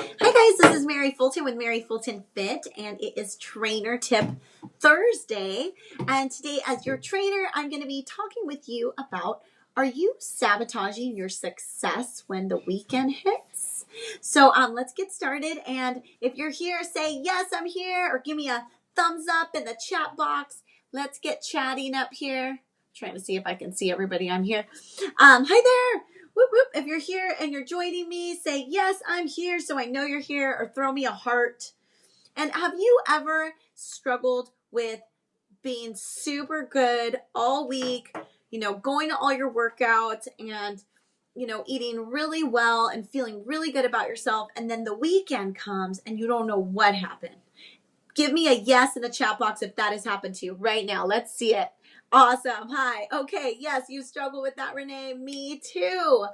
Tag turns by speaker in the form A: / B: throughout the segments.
A: Hi guys, this is Mary Fulton with Mary Fulton Fit, and it is Trainer Tip Thursday. And today, as your trainer, I'm going to be talking with you about, are you sabotaging your success when the weekend hits? So let's get started. And if you're here, say, yes, I'm here, or give me a thumbs up in the chat box. Let's get chatting up here. Trying to see if I can see everybody. I'm here. Hi there. Whoop, whoop. If you're here and you're joining me, say, yes, I'm here, so I know you're here, or throw me a heart. And have you ever struggled with being super good all week, going to all your workouts and, eating really well and feeling really good about yourself, and then the weekend comes and you don't know what happened? Give me a yes in the chat box if that has happened to you right now. Let's see it. Awesome. Hi. Okay. Yes, you struggle with that, Renee. Me too.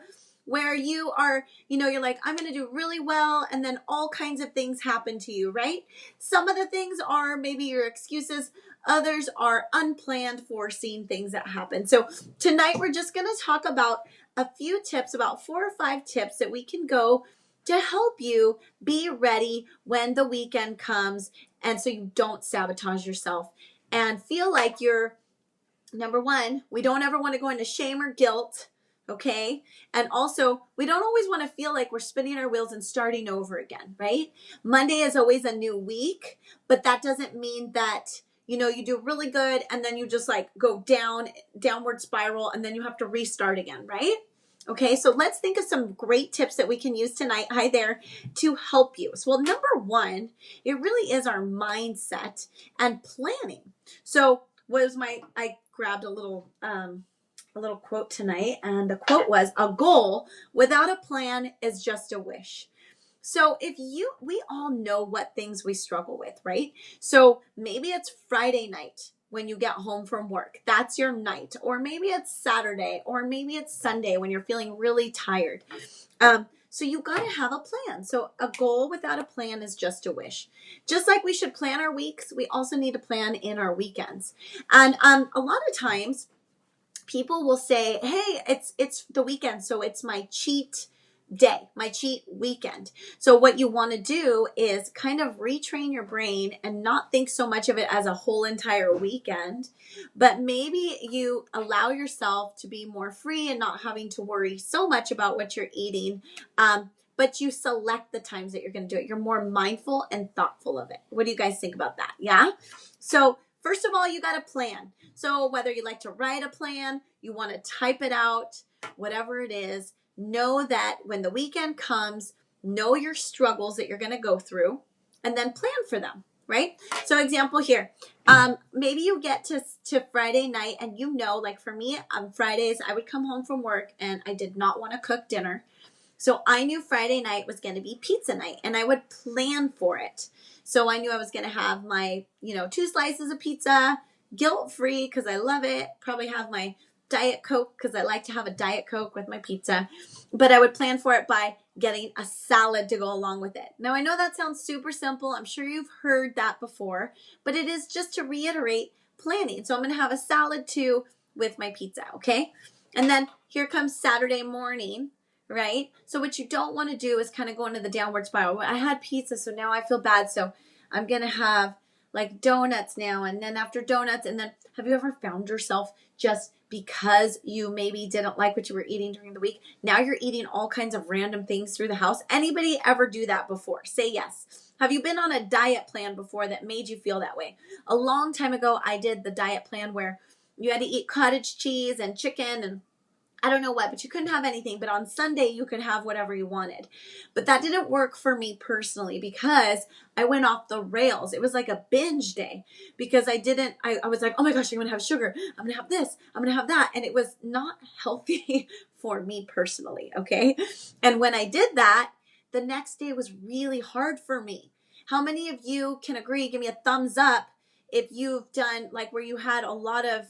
A: Where you are, you're like, I'm going to do really well. And then all kinds of things happen to you, right? Some of the things are maybe your excuses. Others are unplanned, foreseen things that happen. So tonight we're just going to talk about a few tips, about 4 or 5 tips that we can go to help you be ready when the weekend comes, and so you don't sabotage yourself and feel like you're, number one, we don't ever want to go into shame or guilt, okay? And also, we don't always want to feel like we're spinning our wheels and starting over again, right? Monday is always a new week, but that doesn't mean that, you do really good and then you just like go downward spiral, and then you have to restart again, right? Okay, so let's think of some great tips that we can use tonight, hi there, to help you. So, well, number one, it really is our mindset and planning. So I grabbed a little quote tonight, and the quote was, a goal without a plan is just a wish. So we all know what things we struggle with, right? So maybe it's Friday night when you get home from work. That's your night. Or maybe it's Saturday, or maybe it's Sunday when you're feeling really tired. So you got to have a plan. So a goal without a plan is just a wish. Just like we should plan our weeks, we also need to plan in our weekends. And a lot of times people will say, hey, it's the weekend, so it's my cheat day, my cheat weekend. So what you want to do is kind of retrain your brain and not think so much of it as a whole entire weekend, but maybe you allow yourself to be more free and not having to worry so much about what you're eating. But you select the times that you're going to do it. You're more mindful and thoughtful of it. What do you guys think about that? Yeah? So first of all, you got to plan. So whether you like to write a plan, you want to type it out, whatever it is, know that when the weekend comes, know your struggles that you're going to go through, and then plan for them, right? So example here, maybe you get to Friday night, and like for me, on Fridays, I would come home from work and I did not want to cook dinner. So I knew Friday night was going to be pizza night, and I would plan for it. So I knew I was going to have my, 2 slices of pizza, guilt-free because I love it. Probably have my Diet Coke because I like to have a Diet Coke with my pizza. But I would plan for it by getting a salad to go along with it. Now, I know that sounds super simple. I'm sure you've heard that before, but it is just to reiterate planning. So I'm going to have a salad too with my pizza, okay? And then here comes Saturday morning, right? So what you don't want to do is kind of go into the downward spiral. I had pizza, so now I feel bad, so I'm going to have like donuts now, and then after donuts, and then have you ever found yourself just because you maybe didn't like what you were eating during the week, now you're eating all kinds of random things through the house? Anybody ever do that before? Say yes. Have you been on a diet plan before that made you feel that way? A long time ago, I did the diet plan where you had to eat cottage cheese and chicken and I don't know what, but you couldn't have anything. But on Sunday, you could have whatever you wanted. But that didn't work for me personally because I went off the rails. It was like a binge day because I was like, oh my gosh, I'm going to have sugar. I'm going to have this. I'm going to have that. And it was not healthy for me personally, okay? And when I did that, the next day was really hard for me. How many of you can agree? Give me a thumbs up if you've done like where you had a lot of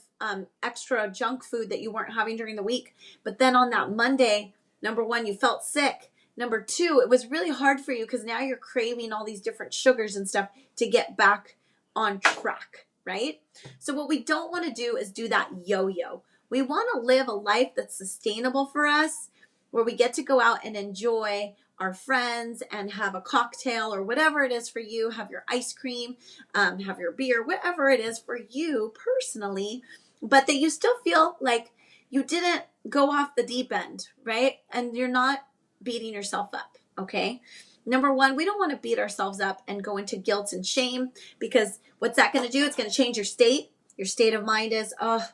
A: extra junk food that you weren't having during the week. But then on that Monday, number one, you felt sick. Number two, it was really hard for you because now you're craving all these different sugars and stuff to get back on track, right? So what we don't want to do is do that yo-yo. We want to live a life that's sustainable for us, where we get to go out and enjoy our friends and have a cocktail or whatever it is for you, have your ice cream, have your beer, whatever it is for you personally, but that you still feel like you didn't go off the deep end, right? And you're not beating yourself up, okay? Number one, we don't want to beat ourselves up and go into guilt and shame, because what's that going to do? It's going to change your state. Your state of mind is, oh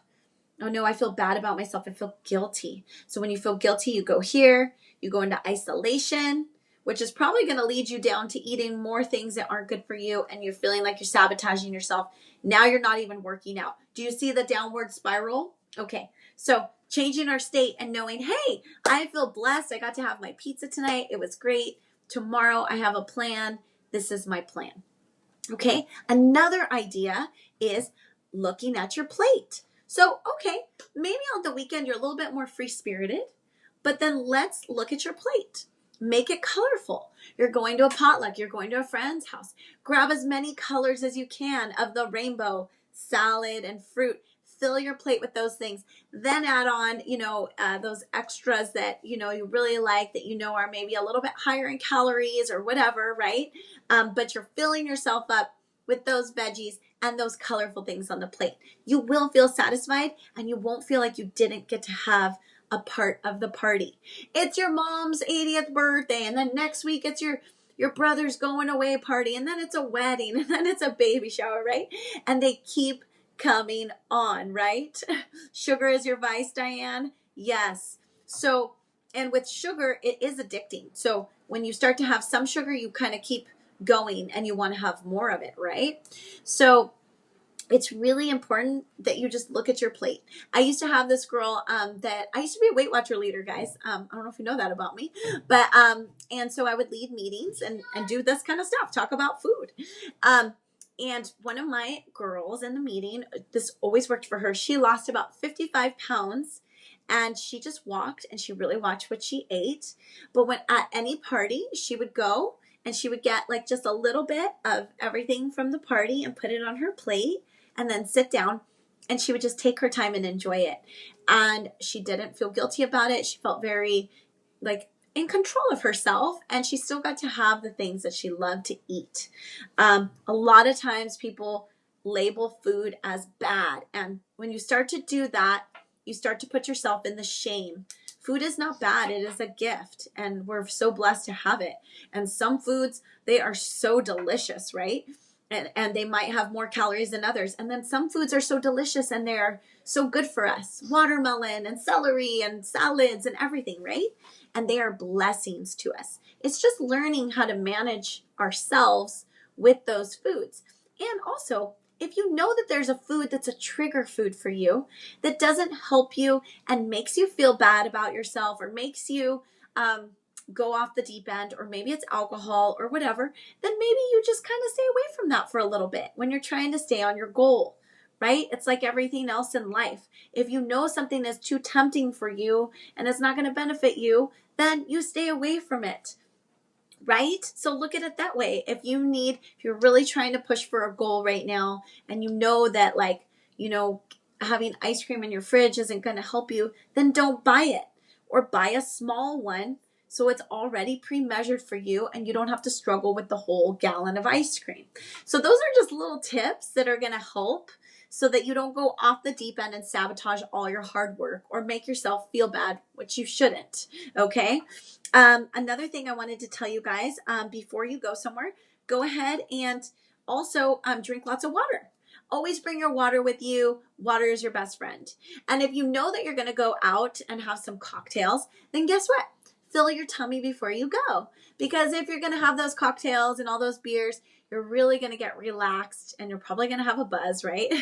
A: no, I feel bad about myself. I feel guilty. So when you feel guilty, you go here, you go into isolation, which is probably going to lead you down to eating more things that aren't good for you, and you're feeling like you're sabotaging yourself. Now you're not even working out. Do you see the downward spiral? Okay, so changing our state and knowing, hey, I feel blessed. I got to have my pizza tonight. It was great. Tomorrow I have a plan. This is my plan. Okay, another idea is looking at your plate. So, okay, maybe on the weekend you're a little bit more free-spirited, but then let's look at your plate. Make it colorful. You're going to a potluck. You're going to a friend's house. Grab as many colors as you can of the rainbow, salad and fruit. Fill your plate with those things. Then add on, those extras that, you really like, that are maybe a little bit higher in calories or whatever, right? But you're filling yourself up with those veggies and those colorful things on the plate. You will feel satisfied, and you won't feel like you didn't get to have a part of the party. It's your mom's 80th birthday, and then next week it's your brother's going away party, and then it's a wedding, and then it's a baby shower, right? And they keep coming on, right? Sugar is your vice, Diane? Yes. So, and with sugar, it is addicting. So when you start to have some sugar, you kind of keep going and you want to have more of it, right? So it's really important that you just look at your plate. I used to have this girl that I used to be a Weight Watcher leader, guys. I don't know if you know that about me, but and so I would lead meetings and do this kind of stuff, talk about food. And one of my girls in the meeting, this always worked for her. She lost about 55 pounds, and she just walked and she really watched what she ate. But when at any party, she would go and she would get like just a little bit of everything from the party and put it on her plate and then sit down, and she would just take her time and enjoy it. And she didn't feel guilty about it. She felt very like in control of herself, and she still got to have the things that she loved to eat. A lot of times people label food as bad, and when you start to do that, you start to put yourself in the shame. Food is not bad. It is a gift, and we're so blessed to have it. And some foods, they are so delicious, right? And they might have more calories than others. And then some foods are so delicious and they're so good for us. Watermelon and celery and salads and everything, right? And they are blessings to us. It's just learning how to manage ourselves with those foods. And also, if you know that there's a food that's a trigger food for you, that doesn't help you and makes you feel bad about yourself, or makes you go off the deep end, or maybe it's alcohol or whatever, then maybe you just kind of stay away from that for a little bit when you're trying to stay on your goal, right? It's like everything else in life. If you know something is too tempting for you and it's not going to benefit you, then you stay away from it, right? So look at it that way. If you're really trying to push for a goal right now, and you know that having ice cream in your fridge isn't going to help you, then don't buy it, or buy a small one so it's already pre-measured for you and you don't have to struggle with the whole gallon of ice cream. So those are just little tips that are going to help so that you don't go off the deep end and sabotage all your hard work or make yourself feel bad, which you shouldn't, okay? Another thing I wanted to tell you guys, before you go somewhere, go ahead and also drink lots of water. Always bring your water with you. Water is your best friend. And if you know that you're going to go out and have some cocktails, then guess what? Fill your tummy before you go. Because if you're going to have those cocktails and all those beers, you're really going to get relaxed, and you're probably going to have a buzz, right?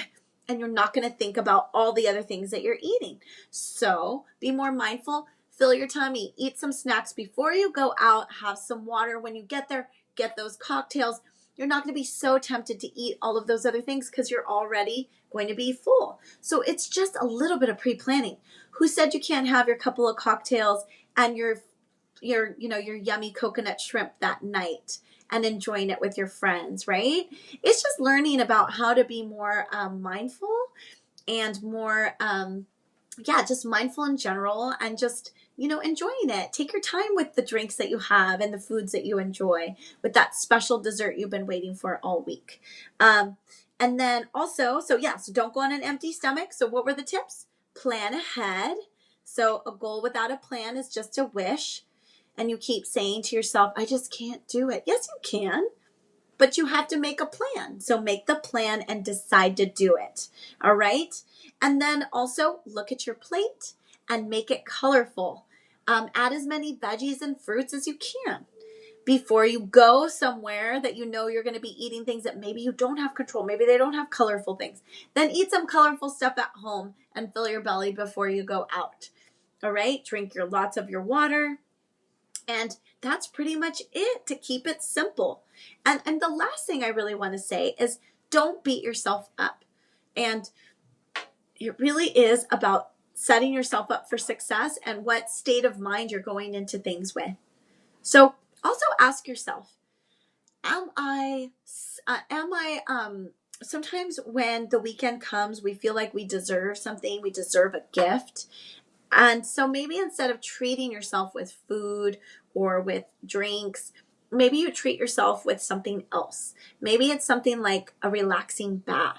A: And you're not going to think about all the other things that you're eating. So be more mindful. Fill your tummy. Eat some snacks before you go out. Have some water when you get there. Get those cocktails. You're not going to be so tempted to eat all of those other things because you're already going to be full. So it's just a little bit of pre-planning. Who said you can't have your couple of cocktails and your yummy coconut shrimp that night and enjoying it with your friends, right? It's just learning about how to be more mindful and more, just mindful in general, and just enjoying it. Take your time with the drinks that you have and the foods that you enjoy, with that special dessert you've been waiting for all week. And then also, so don't go on an empty stomach. So what were the tips? Plan ahead. So a goal without a plan is just a wish. And you keep saying to yourself, I just can't do it. Yes, you can. But you have to make a plan. So make the plan and decide to do it. All right. And then also look at your plate and make it colorful. Add as many veggies and fruits as you can. Before you go somewhere that you're going to be eating things that maybe you don't have control, maybe they don't have colorful things, then eat some colorful stuff at home and fill your belly before you go out. All right. Drink lots of your water. And that's pretty much it, to keep it simple. And the last thing I really want to say is don't beat yourself up. And it really is about setting yourself up for success and what state of mind you're going into things with. So also ask yourself, sometimes when the weekend comes, we feel like we deserve something, we deserve a gift. And so maybe instead of treating yourself with food or with drinks, maybe you treat yourself with something else. Maybe it's something like a relaxing bath.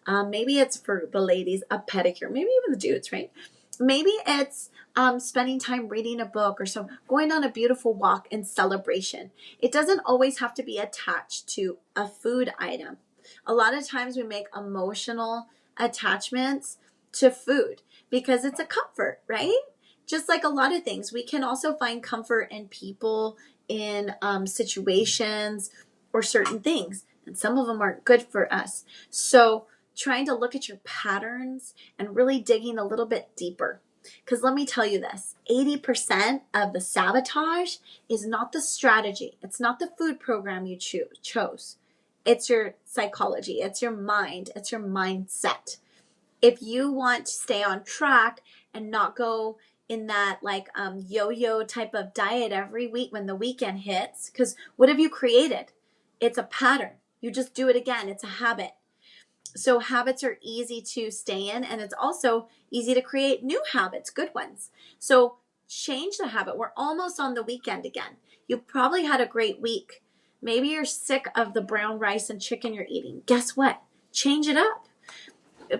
A: Maybe it's, for the ladies, a pedicure. Maybe even the dudes, right? Maybe it's spending time reading a book, or going on a beautiful walk in celebration. It doesn't always have to be attached to a food item. A lot of times we make emotional attachments to food because it's a comfort, right? Just like a lot of things, we can also find comfort in people, in situations, or certain things. And some of them aren't good for us. So trying to look at your patterns and really digging a little bit deeper. Because let me tell you this, 80% of the sabotage is not the strategy. It's not the food program you chose. It's your psychology. It's your mind. It's your mindset. If you want to stay on track and not go in that yo-yo type of diet every week when the weekend hits, because what have you created? It's a pattern. You just do it again. It's a habit. So habits are easy to stay in, and it's also easy to create new habits, good ones. So change the habit. We're almost on the weekend again. You've probably had a great week. Maybe you're sick of the brown rice and chicken you're eating. Guess what? Change it up.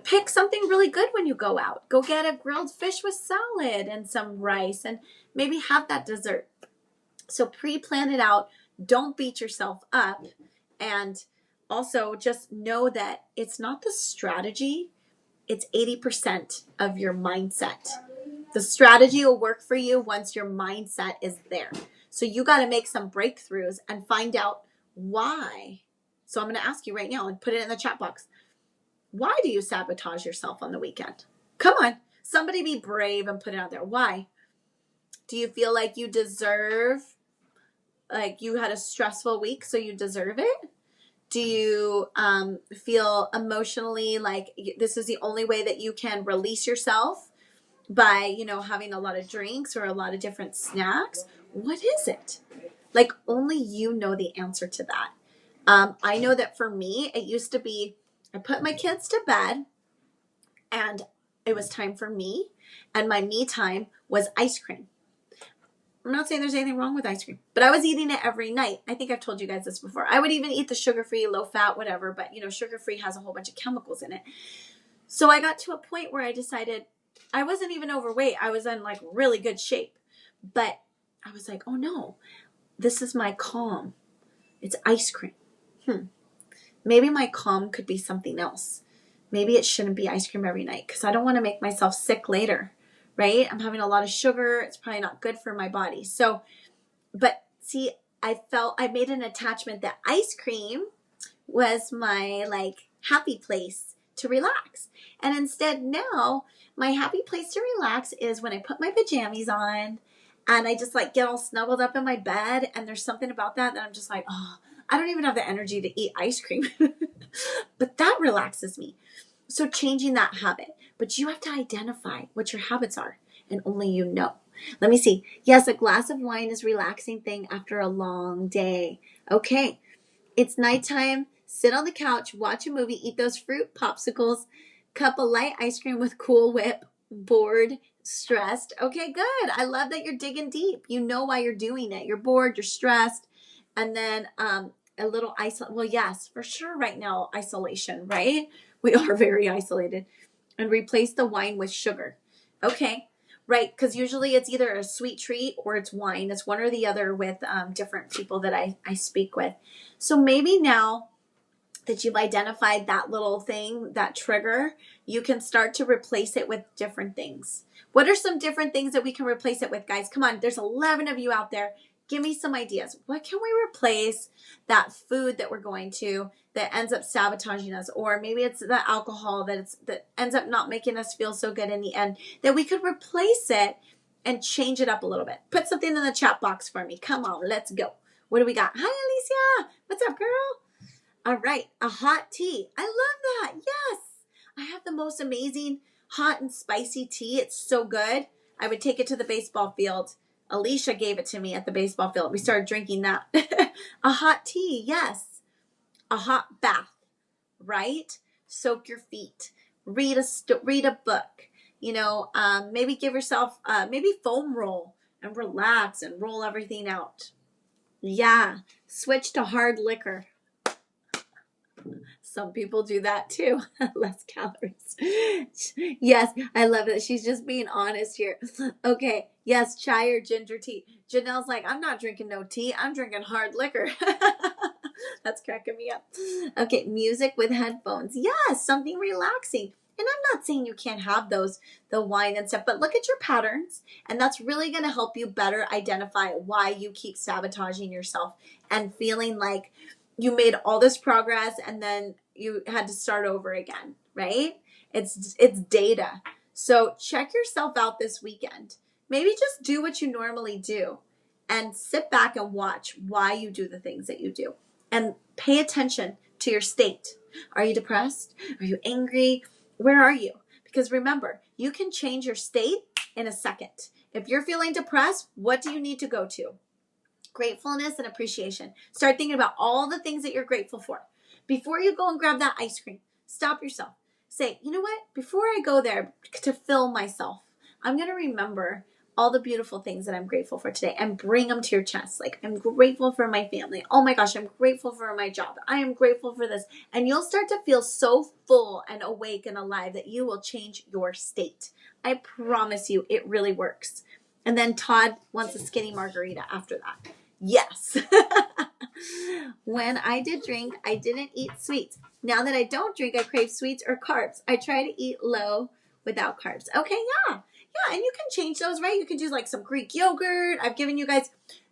A: Pick something really good when you go out. Go get a grilled fish with salad and some rice, and maybe have that dessert. So pre-plan it out. Don't beat yourself up. And also just know that it's not the strategy. It's 80% of your mindset. The strategy will work for you once your mindset is there. So you got to make some breakthroughs and find out why. So I'm going to ask you right now, and put it in the chat box. Why do you sabotage yourself on the weekend? Come on, somebody be brave and put it out there. Why? Do you feel like you deserve, like you had a stressful week, so you deserve it? Do you feel emotionally like this is the only way that you can release yourself by, having a lot of drinks or a lot of different snacks? What is it? Like, only you know the answer to that. I know that for me, it used to be, I put my kids to bed and it was time for me, and my me time was ice cream. I'm not saying there's anything wrong with ice cream, but I was eating it every night. I think I've told you guys this before. I would even eat the sugar-free, low-fat, whatever, but sugar-free has a whole bunch of chemicals in it. So I got to a point where I decided I wasn't even overweight. I was in really good shape, but I was like, oh no, this is my calm. It's ice cream. Maybe my calm could be something else. Maybe it shouldn't be ice cream every night because I don't want to make myself sick later, right? I'm having a lot of sugar. It's probably not good for my body. So, but see, I made an attachment that ice cream was my happy place to relax. And instead now my happy place to relax is when I put my pajamas on and I just get all snuggled up in my bed. And there's something about that I'm just oh, I don't even have the energy to eat ice cream, but that relaxes me. So changing that habit, but you have to identify what your habits are, and only you know. Let me see. Yes, a glass of wine is a relaxing thing after a long day. Okay. It's nighttime. Sit on the couch, watch a movie, eat those fruit popsicles, cup of light ice cream with Cool Whip, bored, Stressed. Okay, good. I love that you're digging deep. You know why you're doing it. You're bored, you're stressed. And then a little well, yes, for sure right now, isolation, right? We are very isolated. And replace the wine with sugar. Okay. Right, because usually it's either a sweet treat or it's wine. It's one or the other with different people that I speak with. So maybe now that you've identified that little thing, that trigger, you can start to replace it with different things. What are some different things that we can replace it with, guys? Come on, there's 11 of you out there. Give me some ideas. What can we replace that food that we're going to that ends up sabotaging us? Or maybe it's the alcohol that ends up not making us feel so good in the end, that we could replace it and change it up a little bit. Put something in the chat box for me. Come on, let's go. What do we got? Hi, Alicia. What's up, girl? All right, a hot tea. I love that. Yes. I have the most amazing hot and spicy tea. It's so good. I would take it to the baseball field. Alicia gave it to me at the baseball field. We started drinking that. A hot tea, yes. A hot bath, right? Soak your feet. Read a book. You know, maybe give yourself, maybe foam roll and relax and roll everything out. Yeah, switch to hard liquor. Some people do that too. Less calories. Yes, I love it. She's just being honest here. Okay. Yes, chai or ginger tea. Janelle's like, I'm not drinking no tea. I'm drinking hard liquor. That's cracking me up. Okay, music with headphones. Yes, something relaxing. And I'm not saying you can't have the wine and stuff, but look at your patterns. And that's really going to help you better identify why you keep sabotaging yourself and feeling like you made all this progress and then you had to start over again, right? It's data. So check yourself out this weekend. Maybe just do what you normally do and sit back and watch why you do the things that you do. And pay attention to your state. Are you depressed? Are you angry? Where are you? Because remember, you can change your state in a second. If you're feeling depressed, what do you need to go to? Gratefulness and appreciation. Start thinking about all the things that you're grateful for. Before you go and grab that ice cream, stop yourself. Say, you know what? Before I go there to fill myself, I'm going to remember all the beautiful things that I'm grateful for today and bring them to your chest. Like, I'm grateful for my family. Oh my gosh, I'm grateful for my job. I am grateful for this. And you'll start to feel so full and awake and alive that you will change your state. I promise you, it really works. And then Todd wants a skinny margarita after that. Yes. When I did drink, I didn't eat sweets. Now that I don't drink, I crave sweets or carbs. I try to eat low without carbs. Okay, yeah. Yeah, and you can change those, right? You can do like some Greek yogurt. I've given you guys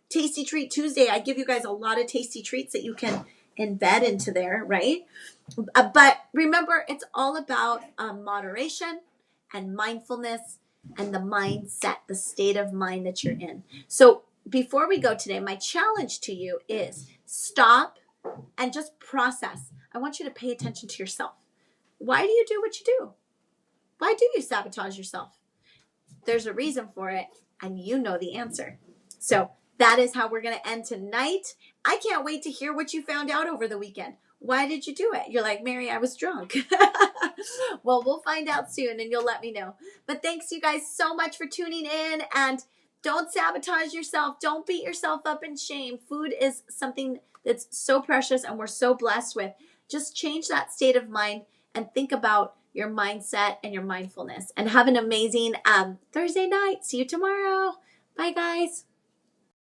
A: Tasty Treat Tuesday. I give you guys a lot of tasty treats that you can embed into there, right? But remember, it's all about moderation and mindfulness and the mindset, the state of mind that you're in. So before we go today, my challenge to you is stop and just process. I want you to pay attention to yourself. Why do you do what you do? Why do you sabotage yourself? There's a reason for it, and you know the answer. So that is how we're going to end tonight. I can't wait to hear what you found out over the weekend. Why did you do it? You're like, Mary, I was drunk. Well, we'll find out soon, and you'll let me know. But thanks, you guys, so much for tuning in, and don't sabotage yourself. Don't beat yourself up in shame. Food is something that's so precious, and we're so blessed with. Just change that state of mind and think about your mindset and your mindfulness. And have an amazing Thursday night. See you tomorrow. Bye, guys.